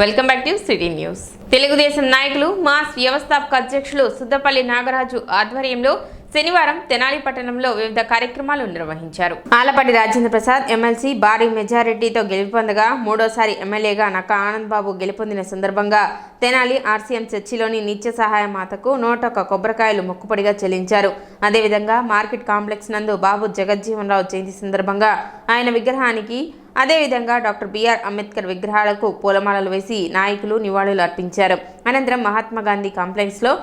Welcome back to city news. Telugu Desam నాయకులు mass వ్యవస్థాపక అధ్యక్షులు సుద్దపల్లి నాగరాజు ఆధ్వర్యంలో శనివారం తెనాలి పట్టణంలో వివిధ కార్యక్రమాలు నిర్వహించారు. ఆలపాటి రాజేంద్ర ప్రసాద్ ఎమ్మెల్సీ భారీ మెజారిటీతో గెలుపొందగా మూడోసారి ఎమ్మెల్యేగా నక్కా ఆనంద్ బాబు గెలుపొందిన సందర్భంగా తెనాలి ఆర్సీఎం చర్చిలోని నిత్య సహాయ మాతకు 101 కొబ్బరికాయలు మొక్కుపడిగా చెల్లించారు. అదేవిధంగా మార్కెట్ కాంప్లెక్స్ నందు బాబు జగజ్జీవన్ రావు జయంతి సందర్భంగా ఆయన విగ్రహానికి అదేవిధంగా డాక్టర్ బిఆర్ అంబేద్కర్ విగ్రహాలకు పూలమాలలు వేసి నాయకులు నివాళులు అర్పించారు. అనంతరం మహాత్మా గాంధీ కాంప్లెక్స్లో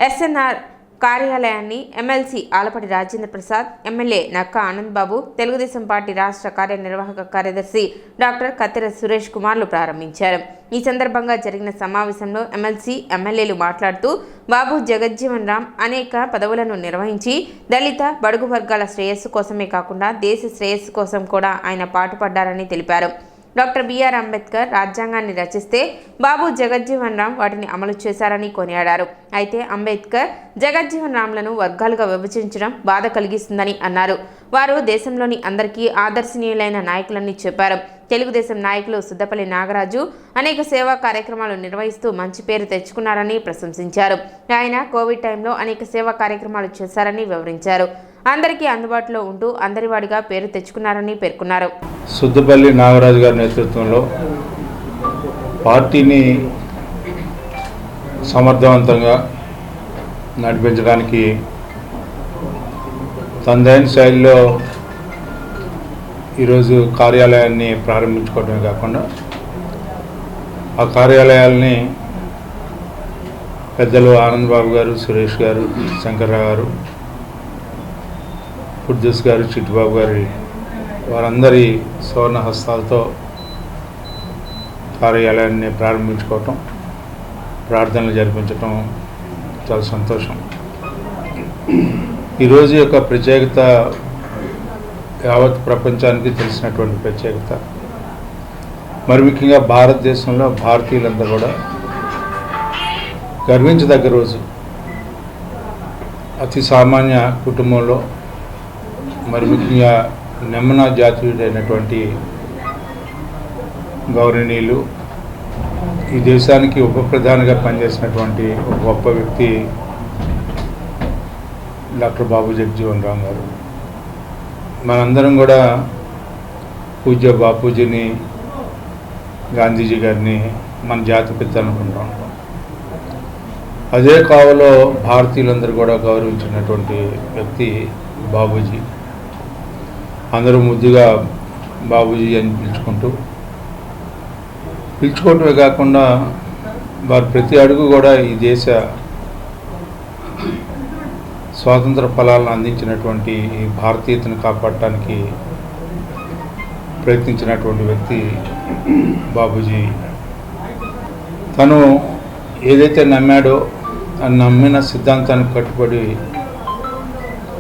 ఎస్ఎన్ఆర్ కార్యాలయాన్ని MLC Alapati Rajendra Prasad, MLA Nakka Anand Babu, Telugu Desam party రాష్ట్ర కార్యనిర్వాహక కార్యదర్శి డాక్టర్ కత్తెర సురేష్ కుమార్లు ప్రారంభించారు. ఈ సందర్భంగా జరిగిన సమావేశంలో ఎమ్మెల్సీ, ఎమ్మెల్యేలు మాట్లాడుతూ బాబు జగజ్జీవన్ రామ్ అనేక పదవులను నిర్వహించి దళిత, బడుగు వర్గాల శ్రేయస్సు కోసమే కాకుండా దేశ శ్రేయస్సు కోసం కూడా ఆయన పాటుపడ్డారని తెలిపారు. డాక్టర్ బిఆర్ అంబేద్కర్ రాజ్యాంగాన్ని రచిస్తే బాబు జగజ్జీవన్ రామ్ వాటిని అమలు చేశారని కొనియాడారు. అయితే అంబేద్కర్ జగజ్జీవన్ రామ్లను వర్గాలుగా విభజించడం బాధ కలిగిస్తుందని అన్నారు. వారు దేశంలోని అందరికీ ఆదర్శనీయులైన నాయకులని చెప్పారు. తెలుగుదేశం నాయకులు సుద్దపల్లి నాగరాజు అనేక సేవా కార్యక్రమాలు నిర్వహిస్తూ మంచి పేరు తెచ్చుకున్నారని ప్రశంసించారు. ఆయన కోవిడ్ టైంలో అనేక సేవా కార్యక్రమాలు చేశారని వివరించారు. అందరికీ అందుబాటులో ఉంటూ అందరివాడిగా పేరు తెచ్చుకున్నారని పేర్కొన్నారు. సుద్దపల్లి నాగరాజు గారి నేతృత్వంలో పార్టీని సమర్థవంతంగా నడిపించడానికి తనదైన శైలిలో ఈరోజు కార్యాలయాన్ని ప్రారంభించుకోవడమే కాకుండా ఆ కార్యాలయాల్ని పెద్దలు ఆనంద్ బాబు గారు, సురేష్ గారు, శంకర్రావు గారు, కుర్జస్ గారు, చిట్టుబాబు గారి వారందరి సువర్ణ హస్తాలతో కార్యాలయాన్ని ప్రారంభించుకోవటం, ప్రార్థనలు జరిపించటం చాలా సంతోషం. ఈరోజు యొక్క ప్రత్యేకత యావత్ ప్రపంచానికి తెలిసినటువంటి ప్రత్యేకత. మరి ముఖ్యంగా భారతదేశంలో భారతీయులందరూ కూడా గర్వించదగ్గ రోజు. అతి సామాన్య కుటుంబంలో మరి ముఖ్యంగా నెమ్మన జాతీయుడైనటువంటి గౌరవనీయులు, ఈ దేశానికి ఉప ప్రధానిగా పనిచేసినటువంటి ఒక గొప్ప వ్యక్తి డాక్టర్ బాబు జగజ్జీవన్ రామ్ గారు. మనందరం కూడా పూజ్య బాపూజీని, గాంధీజీ గారిని మన జాతిపిత అనుకుంటూ ఉంటాం. అదే కావలో భారతీయులందరూ కూడా గౌరవించినటువంటి వ్యక్తి బాబూజీ. అందరూ ముద్దుగా బాబూజీ అని పిలుచుకోవటమే కాకుండా వారి ప్రతి అడుగు కూడా ఈ దేశ స్వాతంత్ర ఫలాలను అందించినటువంటి ఈ భారతీయతను కాపాడటానికి ప్రయత్నించినటువంటి వ్యక్తి బాబూజీ. తను ఏదైతే నమ్మాడో ఆ నమ్మిన సిద్ధాంతానికి కట్టుబడి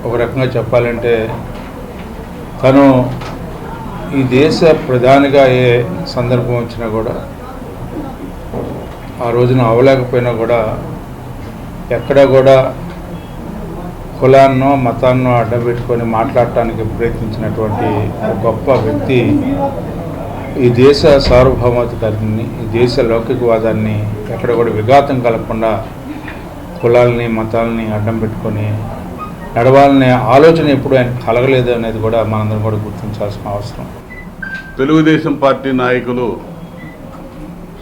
ఒక రకంగా చెప్పాలంటే తను ఈ దేశ ప్రధానిగా ఏ సందర్భం వచ్చినా కూడా ఆ రోజున అవ్వలేకపోయినా కూడా ఎక్కడ కూడా కులాన్నో మతాన్నో అడ్డబెట్టుకొని మాట్లాడటానికి ప్రయత్నించినటువంటి గొప్ప వ్యక్తి. ఈ దేశ సార్వభౌమాధికారాన్ని, ఈ దేశ లౌకికవాదాన్ని ఎక్కడ కూడా విఘాతం కలగకుండా కులాలని, మతాలని అడ్డం పెట్టుకొని నడవాలనే ఆలోచన ఎప్పుడు ఆయన కలగలేదు అనేది కూడా మనందరం కూడా గుర్తించాల్సిన అవసరం. తెలుగుదేశం పార్టీ నాయకులు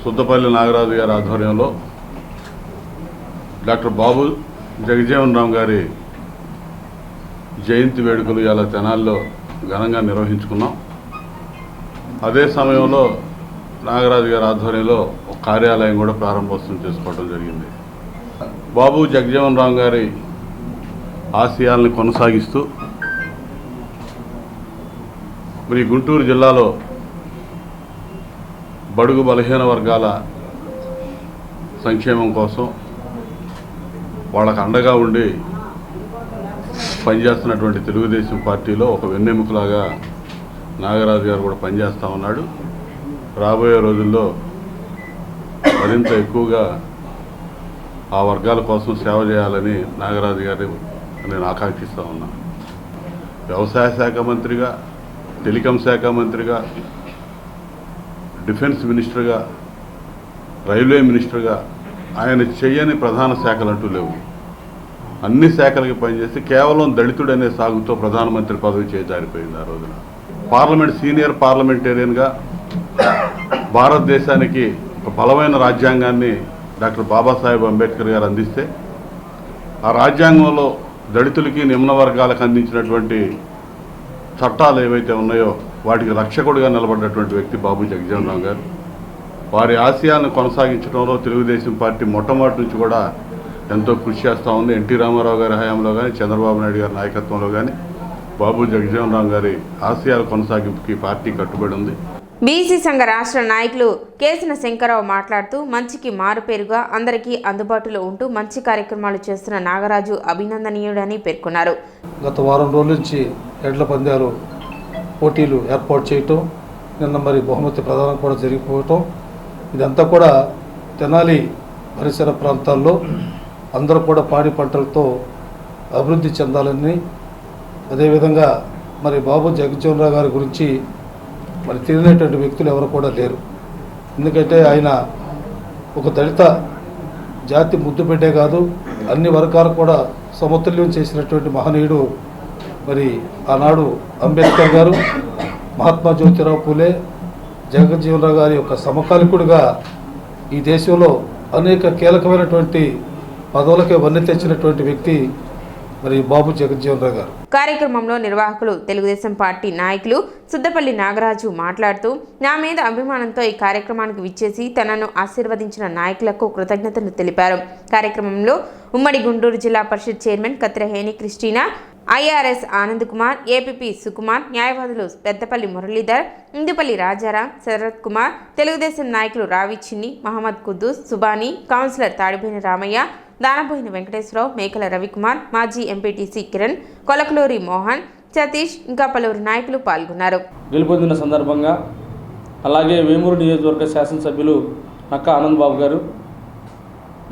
సుద్దపల్లి నాగరాజు గారి ఆధ్వర్యంలో డాక్టర్ బాబు జగజ్జీవన్ రామ్ గారి జయంతి వేడుకలు ఇలా తెనాల్లో ఘనంగా నిర్వహించుకున్నాం. అదే సమయంలో నాగరాజు గారి ఆధ్వర్యంలో ఒక కార్యాలయం కూడా ప్రారంభోత్సవం చేసుకోవడం జరిగింది. బాబు జగజ్జీవన్ రామ్ గారి ఆశయాలను కొనసాగిస్తూ మరి గుంటూరు జిల్లాలో బడుగు బలహీన వర్గాల సంక్షేమం కోసం వాళ్ళకు అండగా ఉండి పనిచేస్తున్నటువంటి తెలుగుదేశం పార్టీలో ఒక వెన్నెముకలాగా నాగరాజు గారు కూడా పనిచేస్తూ ఉన్నాడు. రాబోయే రోజుల్లో మరింత ఎక్కువగా ఆ వర్గాల కోసం సేవ చేయాలని నాగరాజు గారు నేను ఆకాంక్షిస్తూ ఉన్నా. వ్యవసాయ శాఖ మంత్రిగా, టెలికాం శాఖ మంత్రిగా, డిఫెన్స్ మినిస్టర్గా రైల్వే మినిస్టర్గా ఆయన చెయ్యని ప్రధాన శాఖలు అంటూ లేవు. అన్ని శాఖలకి పనిచేసి కేవలం దళితుడనే సాగుతో ప్రధానమంత్రి పదవి చేజారిపోయింది. ఆ రోజున సీనియర్ పార్లమెంటేరియన్గా భారతదేశానికి ఒక బలమైన రాజ్యాంగాన్ని డాక్టర్ బాబాసాహెబ్ అంబేద్కర్ గారు అందిస్తే ఆ రాజ్యాంగంలో దళితులకి నిమ్న వర్గాలకు అందించినటువంటి చట్టాలు ఏవైతే ఉన్నాయో వాటికి రక్షకుడిగా నిలబడినటువంటి వ్యక్తి బాబు జగజ్జీవన్ రామ్ గారు. వారి ఆశయాలను కొనసాగించడంలో తెలుగుదేశం పార్టీ మొట్టమొదటి నుంచి కూడా ఎంతో కృషి చేస్తూ ఉంది. ఎన్టీ రామారావు గారి హయాంలో కానీ, చంద్రబాబు నాయుడు గారి నాయకత్వంలో కానీ బాబు జగజ్జీవన్ రామ్ గారి ఆశయాల కొనసాగింపుకి పార్టీ కట్టుబడి ఉంది. బీసీ సంఘ రాష్ట్ర నాయకులు కేసిన శంకరరావు మాట్లాడుతూ మంచికి మారుపేరుగా అందరికీ అందుబాటులో ఉంటూ మంచి కార్యక్రమాలు చేస్తున్న నాగరాజు అభినందనీయుడని పేర్కొన్నారు. గత వారం రోజుల నుంచి ఎడ్ల పందాలు పోటీలు ఏర్పాటు చేయటం, నిన్న మరి బహుమతి ప్రదానం కూడా జరిగిపోవటం, ఇదంతా కూడా తెనాలి పరిసర ప్రాంతాల్లో అందరూ కూడా పాడి పంటలతో అభివృద్ధి చెందాలని, అదేవిధంగా మరి బాబు జగజ్జీవన్ రామ్ గారి గురించి మరి తెలియనటువంటి వ్యక్తులు ఎవరు కూడా లేరు. ఎందుకంటే ఆయన ఒక దళిత జాతి ముద్దుపెట్టే కాదు, అన్ని వర్గాలు కూడా సమతుల్యం చేసినటువంటి మహనీయుడు. మరి ఆనాడు అంబేద్కర్ గారు, మహాత్మా జ్యోతిరావు పూలే, జగజ్జీవన్ రామ్ గారి యొక్క సమకాలికుడిగా ఈ దేశంలో అనేక కీలకమైనటువంటి పదవులకే వన్నె తెచ్చినటువంటి వ్యక్తి మరి బాబు జగజ్జీవన్ రామ్ గారు. కార్యక్రమంలో నిర్వాహకులు తెలుగుదేశం పార్టీ నాయకులు సుద్దపల్లి నాగరాజు మాట్లాడుతూ నా మీద అభిమానంతో ఈ కార్యక్రమానికి విచ్చేసి తనను ఆశీర్వదించిన నాయకులకు కృతజ్ఞతలు తెలిపారు. కార్యక్రమంలో ఉమ్మడి Guntur Zilla Parishad chairman Kathiraheni Christina, IRS Anand Kumar, APP Sukumar, న్యాయవాదులు పెద్దపల్లి మురళీధర్, ఇందుపల్లి రాజారాం, శరత్ కుమార్, తెలుగుదేశం నాయకులు రావి చిన్ని, మహమ్మద్ కుద్దూస్, సుబానీ, కౌన్సిలర్ తాడిపోయిన రామయ్య, దానబోయిన వెంకటేశ్వరరావు, మేకల రవికుమార్, మాజీ ఎంపీటీసీ కిరణ్, కొలకలూరి మోహన్, సతీష్ ఇంకా పలువురు నాయకులు పాల్గొన్నారు. గెలుపొందిన సందర్భంగా అలాగే వేమూరు నియోజకవర్గ శాసనసభ్యులు నక్కా ఆనంద్ బాబు గారు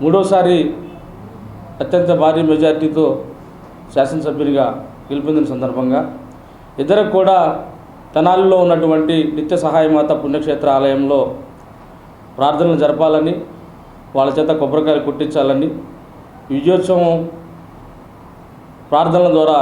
మూడోసారి అత్యంత భారీ మెజార్టీతో శాసనసభ్యునిగా గెలుపొందిన సందర్భంగా ఇద్దరు కూడా తెనాలిలో ఉన్నటువంటి నిత్య సహాయమాత పుణ్యక్షేత్ర ఆలయంలో ప్రార్థనలు జరపాలని, వాళ్ళ చేత కొబ్బరికాయలు కొట్టించాలని, విజయోత్సవం ప్రార్థనల ద్వారా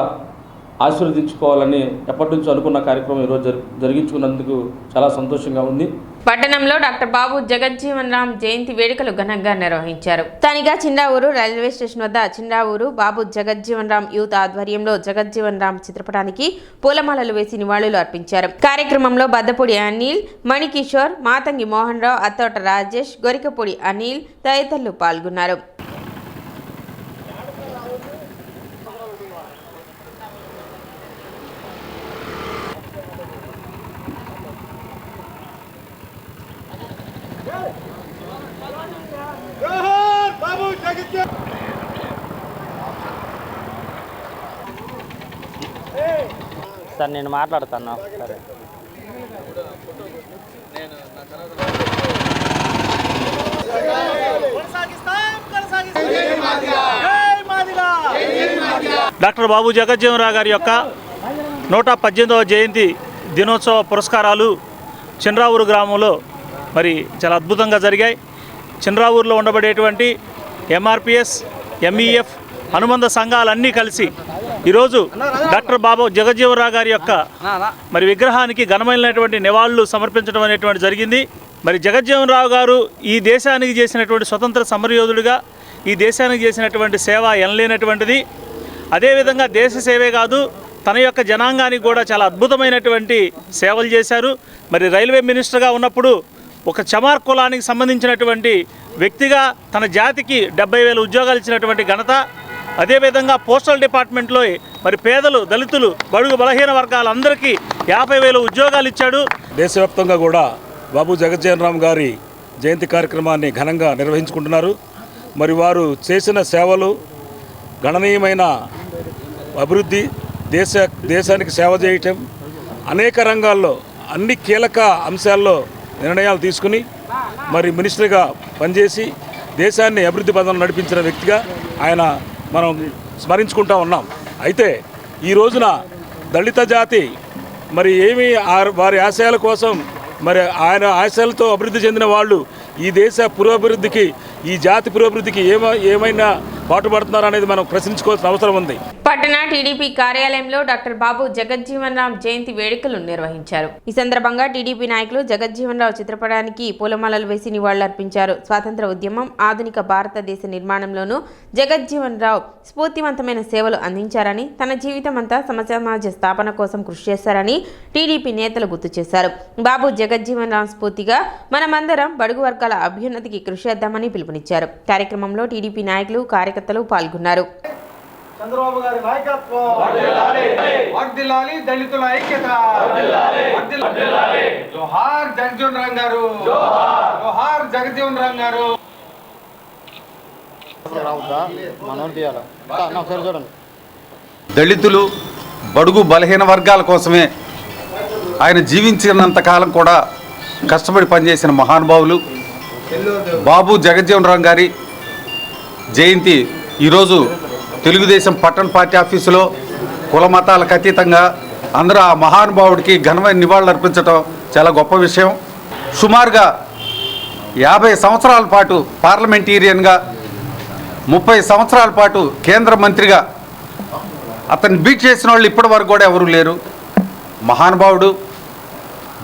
ఆశీర్వదించుకోవాలని ఎప్పటి నుంచో అనుకున్న కార్యక్రమం ఈరోజు జరిగించుకున్నందుకు చాలా సంతోషంగా ఉంది. పట్టణంలో డాక్టర్ బాబు జగజ్జీవన్ రామ్ జయంతి వేడుకలు ఘనంగా నిర్వహించారు. స్థానిక చిండావూరు రైల్వే స్టేషన్ వద్ద చిండావూరు బాబు జగజ్జీవన్ రామ్ యూత్ ఆధ్వర్యంలో జగజ్జీవన్ రామ్ చిత్రపటానికి పూలమాలలు వేసి నివాళులు అర్పించారు. కార్యక్రమంలో బద్దపూడి అనిల్, మణికిషోర్, మాతంగి మోహన్ రావు, అత్తోట రాజేష్, గొరికపూడి అనిల్ తదితరులు పాల్గొన్నారు. సార్ నేను మాట్లాడుతాను. సరే డాక్టర్ బాబు జగజ్జీవన్ రామ్ గారి యొక్క 118వ జయంతి దినోత్సవ పురస్కారాలు చిండ్రావూరు గ్రామంలో మరి చాలా అద్భుతంగా జరిగాయి. చిండ్రావూరులో ఉండబడేటువంటి ఎంఆర్పిఎస్, ఎంఈఎఫ్ అనుబంధ సంఘాలన్నీ కలిసి ఈరోజు డాక్టర్ బాబు జగజ్జీవన్ రామ్ గారి యొక్క మరి విగ్రహానికి ఘనమైనటువంటి నివాళులు సమర్పించడం అనేటువంటి జరిగింది. మరి జగజ్జీవన్ రామ్ గారు ఈ దేశానికి చేసినటువంటి స్వతంత్ర సమరయోధుడిగా ఈ దేశానికి చేసినటువంటి సేవ ఎనలేనటువంటిది. అదేవిధంగా దేశ సేవే కాదు, తన యొక్క జనాంగానికి కూడా చాలా అద్భుతమైనటువంటి సేవలు చేశారు. మరి రైల్వే మినిస్టర్గా ఉన్నప్పుడు ఒక చమార్ కులానికి సంబంధించినటువంటి వ్యక్తిగా తన జాతికి 70,000 ఉద్యోగాలు ఇచ్చినటువంటి ఘనత, అదేవిధంగా పోస్టల్ డిపార్ట్మెంట్లో మరి పేదలు, దళితులు, బడుగు బలహీన వర్గాలందరికీ 50,000 ఉద్యోగాలు ఇచ్చాడు. దేశవ్యాప్తంగా కూడా బాబు జగజ్జీవన్ రామ్ గారి జయంతి కార్యక్రమాన్ని ఘనంగా నిర్వహించుకుంటున్నారు. మరి వారు చేసిన సేవలు, గణనీయమైన అభివృద్ధి, దేశానికి సేవ చేయటం, అనేక రంగాల్లో అన్ని కీలక అంశాల్లో నిర్ణయాలు తీసుకుని మరి మినిస్టర్గా పనిచేసి దేశాన్ని అభివృద్ధి పదంలో నడిపించిన వ్యక్తిగా ఆయన మనం స్మరించుకుంటూ ఉన్నాం. అయితే ఈ రోజున దళిత జాతి మరి వారి ఆశయాల కోసం, మరి ఆయన ఆశయాలతో అభివృద్ధి చెందిన వాళ్ళు ఈ దేశ పురోభివృద్ధికి, ఈ జాతి పురోభివృద్ధికి ఏమైనా పాటుపడుతున్నారా అనేది మనం ప్రశ్నించుకోవాల్సిన అవసరం ఉంది. పట్టణ టీడీపీ కార్యాలయంలో డాక్టర్ బాబు జగజ్జీవన్ రామ్ జయంతి వేడుకలు నిర్వహించారు. ఈ సందర్భంగా టీడీపీ నాయకులు జగజ్జీవన్ రావు చిత్రపటానికి పూలమాలలు వేసి నివాళులర్పించారు. స్వాతంత్ర ఉద్యమం, ఆధునిక భారతదేశ నిర్మాణంలోనూ జగజ్జీవన్ రావు స్ఫూర్తివంతమైన సేవలు అందించారని, తన జీవితం అంతా సమాజ స్థాపన కోసం కృషి చేశారని టీడీపీ నేతలు గుర్తు చేశారు. బాబు జగజ్జీవన్ రామ్ స్ఫూర్తిగా మనమందరం బడుగు వర్గాల అభ్యున్నతికి కృషి చేద్దామని పిలుపునిచ్చారు. కార్యక్రమంలో టీడీపీ నాయకులు, కార్యకర్తలు పాల్గొన్నారు. చంద్రబాబు గారి నాయకత్వం వర్ధిల్లాలి, దళితుల ఐక్యత వర్ధిల్లాలి. జోహార్ జగజ్జీవన్ రామ్ గారు, జోహార్ జగజ్జీవన్ రామ్ గారు. దళితులు, బడుగు బలహీన వర్గాల కోసమే ఆయన జీవించినంత కాలం కూడా కష్టపడి పనిచేసిన మహానుభావులు బాబు జగజ్జీవన్ రామ్ గారి జయంతి ఈరోజు తెలుగుదేశం పట్టణ పార్టీ ఆఫీసులో కుల మతాలకు అతీతంగా అందరూ ఆ మహానుభావుడికి ఘనమైన నివాళులు అర్పించడం చాలా గొప్ప విషయం. సుమారుగా 50 సంవత్సరాల పాటు పార్లమెంటీరియన్గా, 30 సంవత్సరాల పాటు కేంద్ర మంత్రిగా అతన్ని బీట్ చేసిన వాళ్ళు ఇప్పటి వరకు కూడా ఎవరూ లేరు. మహానుభావుడు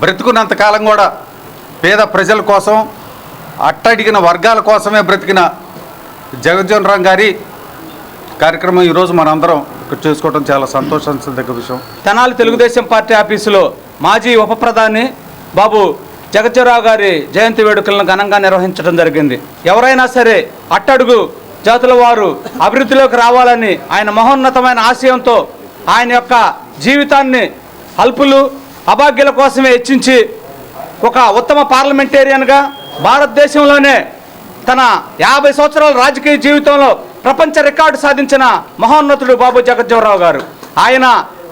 బ్రతుకున్నంత కాలం కూడా పేద ప్రజల కోసం, అట్టడిగిన వర్గాల కోసమే బ్రతికిన జగజ్జీవన్ రామ్ గారి కార్యక్రమం ఈరోజు మనందరం ఇక్కడ చేసుకోవడం చాలా సంతోషించదగ్గ విషయం. తెనాలి తెలుగుదేశం పార్టీ ఆఫీసులో మాజీ ఉప ప్రధాని బాబు జగజ్జీవన్ రావు గారి జయంతి వేడుకలను ఘనంగా నిర్వహించడం జరిగింది. ఎవరైనా సరే అట్టడుగు జాతుల వారు అభివృద్ధిలోకి రావాలని ఆయన మహోన్నతమైన ఆశయంతో ఆయన యొక్క జీవితాన్ని అల్పులు, అభాగ్యుల కోసమే హెచ్చించి ఒక ఉత్తమ పార్లమెంటేరియన్గా భారతదేశంలోనే తన 50 సంవత్సరాల రాజకీయ జీవితంలో ప్రపంచ రికార్డు సాధించిన మహోన్నతుడు బాబు జగజ్జీవన్ రావు గారు. ఆయన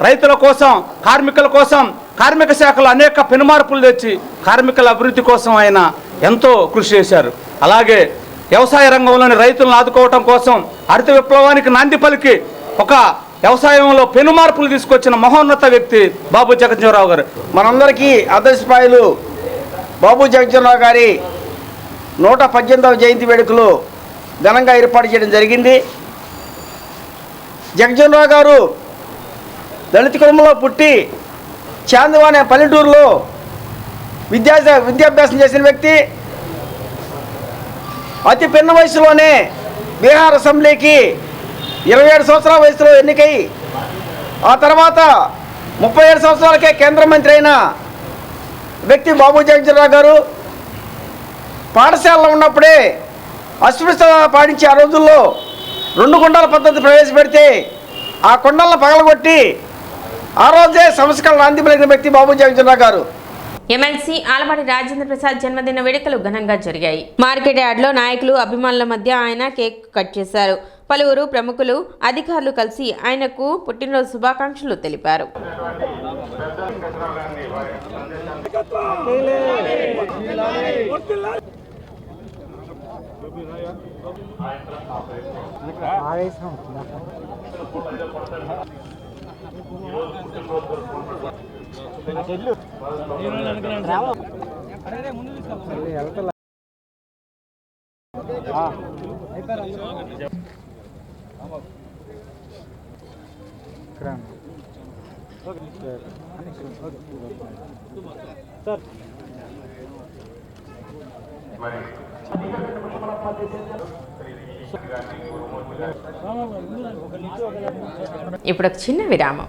రైతుల కోసం, కార్మికుల కోసం, కార్మిక శాఖలో అనేక పెనుమార్పులు తెచ్చి కార్మికుల అభివృద్ధి కోసం ఆయన ఎంతో కృషి చేశారు. అలాగే వ్యవసాయ రంగంలోని రైతులను ఆదుకోవటం కోసం హరిత విప్లవానికి నాంది పలికి ఒక వ్యవసాయంలో పెనుమార్పులు తీసుకొచ్చిన మహోన్నత వ్యక్తి బాబు జగజ్జీవన్ రావు గారు. మనందరికీ ఆదర్శప్రాయులు బాబు జగజ్జీవన్ రావు గారి 118వ జయంతి వేడుకలు ఘనంగా ఏర్పాటు చేయడం జరిగింది. జగజ్జీవన్ రావు గారు దళిత కుటుంబంలో పుట్టి చాందవా అనే పల్లెటూరులో విద్యాభ్యాసం చేసిన వ్యక్తి. అతి పిన్న వయసులోనే బీహార్ అసెంబ్లీకి 27 సంవత్సరాల వయసులో ఎన్నికై ఆ తర్వాత 37 సంవత్సరాలకే కేంద్ర మంత్రి అయిన వ్యక్తి బాబు జగజ్జీవన్ రావు గారు. పాఠశాలలో ఉన్నప్పుడే అస్పృశ్యత పాటించే ఆ రోజుల్లో 2 కుండాల పద్ధతి ప్రవేశపెడితే ఆ కుండలను పగలగొట్టి ఆ రోజే సంస్కరణ నాంది పలికిన వ్యక్తి బాబు జగజ్జీవన్ రావు గారు. ఎమ్మెల్సీ ఆలపాటి రాజేంద్ర ప్రసాద్ జన్మదిన వేడుకలు ఘనంగా జరిగాయి. మార్కెట్ యార్డ్లో నాయకులు, అభిమానుల మధ్య ఆయన కేక్ కట్ చేశారు. పలువురు ప్రముఖులు, అధికారులు కలిసి ఆయనకు పుట్టినరోజు శుభాకాంక్షలు తెలిపారు. ఇప్పుడు ఒక చిన్న విరామం.